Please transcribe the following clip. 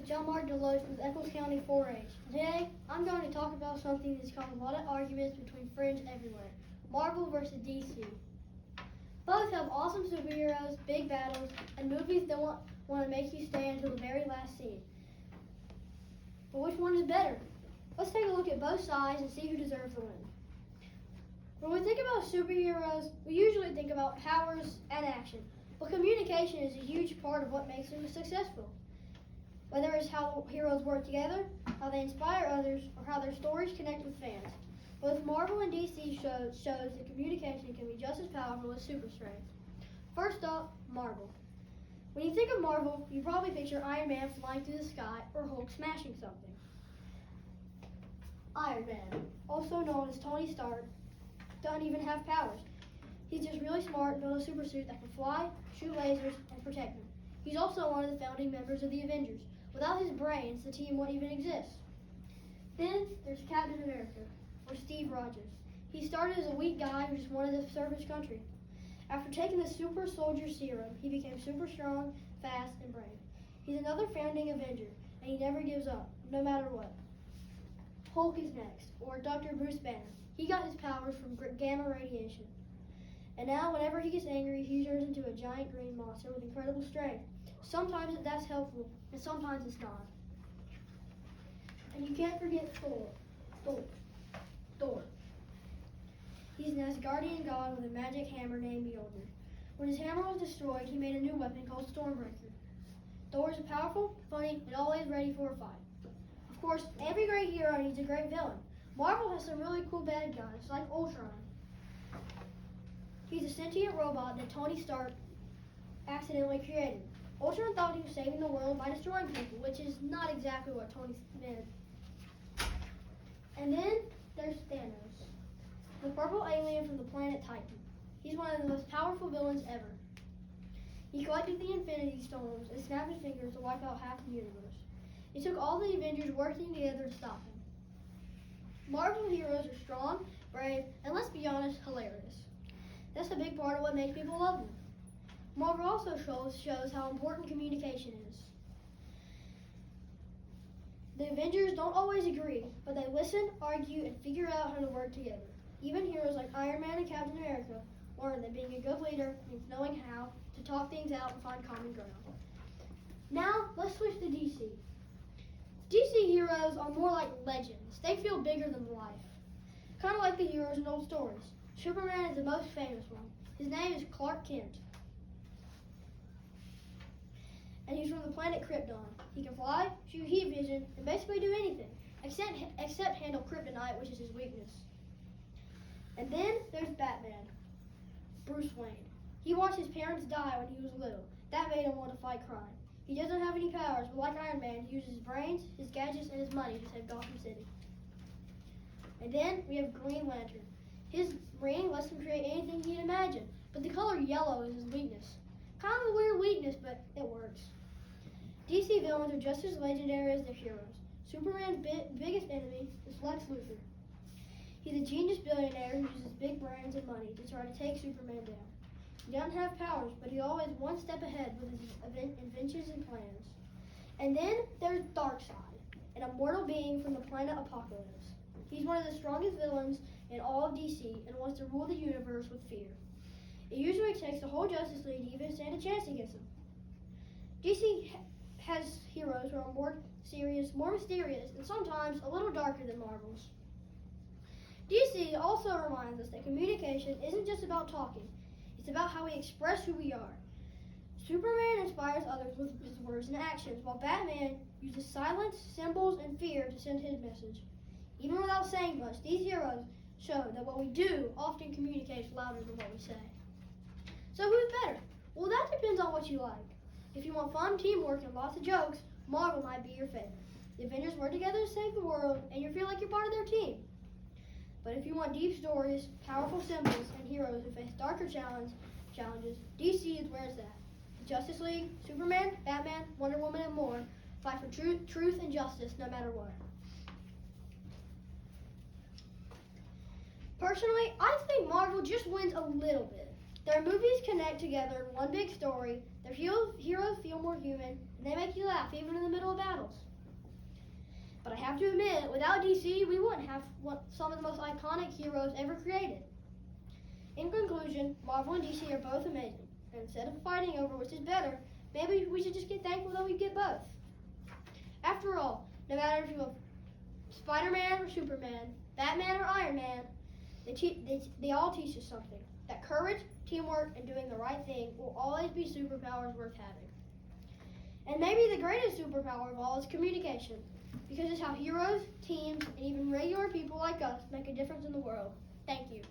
John Mark Deloach with Eccles County 4-H. Today, I'm going to talk about something that's caused a lot of arguments between friends everywhere. Marvel versus DC. Both have awesome superheroes, big battles, and movies that want to make you stay until the very last scene. But which one is better? Let's take a look at both sides and see who deserves the win. When we think about superheroes, we usually think about powers and action, but communication is a huge part of what makes them successful. Whether it's how heroes work together, how they inspire others, or how their stories connect with fans. Both Marvel and DC shows that communication can be just as powerful as super strength. First up, Marvel. When you think of Marvel, you probably picture Iron Man flying through the sky or Hulk smashing something. Iron Man, also known as Tony Stark, doesn't even have powers. He's just really smart and built a super suit that can fly, shoot lasers, and protect them. He's also one of the founding members of the Avengers. Without his brains, the team wouldn't even exist. Then there's Captain America, or Steve Rogers. He started as a weak guy who just wanted to serve his country. After taking the super soldier serum, he became super strong, fast, and brave. He's another founding Avenger, and he never gives up, no matter what. Hulk is next, or Dr. Bruce Banner. He got his powers from gamma radiation. And now, whenever he gets angry, he turns into a giant green monster with incredible strength. Sometimes that's helpful, and sometimes it's not. And you can't forget Thor. He's an Asgardian god with a magic hammer named Mjolnir. When his hammer was destroyed, he made a new weapon called Stormbreaker. Thor is powerful, funny, and always ready for a fight. Of course, every great hero needs a great villain. Marvel has some really cool bad guys, like Ultron. He's a sentient robot that Tony Stark accidentally created. Ultron thought he was saving the world by destroying people, which is not exactly what Tony did. And then there's Thanos, the purple alien from the planet Titan. He's one of the most powerful villains ever. He collected the Infinity Stones and snapped his fingers to wipe out half the universe. It took all the Avengers working together to stop him. Marvel heroes are strong, brave, and let's be honest, hilarious. That's a big part of what makes people love them. Marvel also shows how important communication is. The Avengers don't always agree, but they listen, argue, and figure out how to work together. Even heroes like Iron Man and Captain America learn that being a good leader means knowing how to talk things out and find common ground. Now, let's switch to DC. DC heroes are more like legends. They feel bigger than life. Kind of like the heroes in old stories. Superman is the most famous one. His name is Clark Kent. And he's from the planet Krypton. He can fly, shoot heat vision, and basically do anything, except handle kryptonite, which is his weakness. And then there's Batman, Bruce Wayne. He watched his parents die when he was little. That made him want to fight crime. He doesn't have any powers, but like Iron Man, he uses his brains, his gadgets, and his money to save Gotham City. And then we have Green Lantern. His ring lets him create anything he can imagine, but the color yellow is his weakness. Kind of a weird weakness, but it works. DC villains are just as legendary as their heroes. Superman's biggest enemy is Lex Luthor. He's a genius billionaire who uses big brains and money to try to take Superman down. He doesn't have powers, but he's always one step ahead with his inventions and plans. And then there's Darkseid, an immortal being from the planet Apocalypse. He's one of the strongest villains in all of DC and wants to rule the universe with fear. It usually takes the whole Justice League to even stand a chance against him. DC has heroes who are more serious, more mysterious, and sometimes a little darker than Marvel's. DC also reminds us that communication isn't just about talking. It's about how we express who we are. Superman inspires others with his words and actions, while Batman uses silence, symbols, and fear to send his message. Even without saying much, these heroes show that what we do often communicates louder than what we say. So who's better? Well, that depends on what you like. If you want fun teamwork and lots of jokes, Marvel might be your favorite. The Avengers work together to save the world, and you feel like you're part of their team. But if you want deep stories, powerful symbols, and heroes who face darker challenges, DC is where it's at. The Justice League, Superman, Batman, Wonder Woman, and more fight for truth and justice no matter what. Personally, I think Marvel just wins a little bit. Their movies connect together in one big story Their heroes feel more human, and they make you laugh even in the middle of battles. But I have to admit, without DC, we wouldn't have some of the most iconic heroes ever created. In conclusion, Marvel and DC are both amazing, and instead of fighting over which is better, maybe we should just get thankful that we get both. After all, no matter if you love Spider-Man or Superman, Batman or Iron Man, they all teach us something. That courage, teamwork, and doing the right thing will always be superpowers worth having. And maybe the greatest superpower of all is communication, because it's how heroes, teams, and even regular people like us make a difference in the world. Thank you.